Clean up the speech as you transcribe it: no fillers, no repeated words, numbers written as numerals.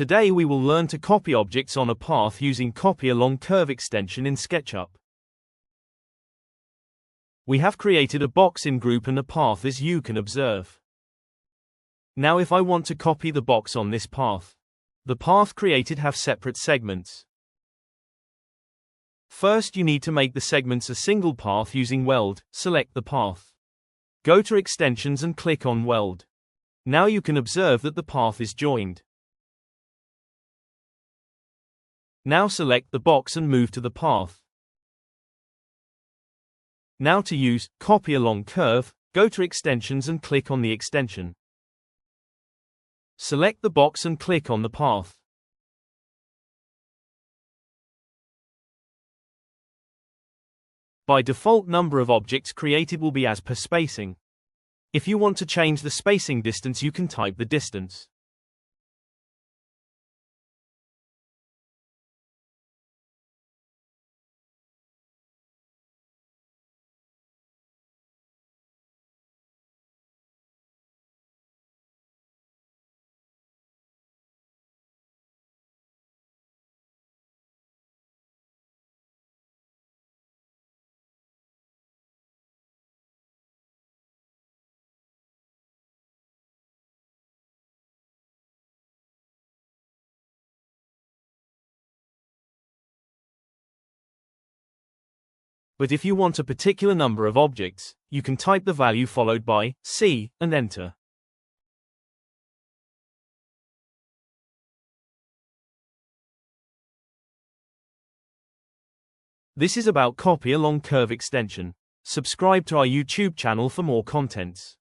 Today we will learn to copy objects on a path using Copy Along Curve extension in Sketchup. We have created a box in group and a path as you can observe. Now if I want to copy the box on this path, the path created have separate segments. First you need to make the segments a single path using Weld. Select the path. Go to Extensions and click on Weld. Now you can observe that the path is joined. Now select the box and move to the path. Now to use Copy Along Curve, go to Extensions and click on the extension. Select the box and click on the path. By default, number of objects created will be as per spacing. If you want to change the spacing distance, you can type the distance. But if you want a particular number of objects, you can type the value followed by C and enter. This is about Copy Along Curve extension. Subscribe to our YouTube channel for more contents.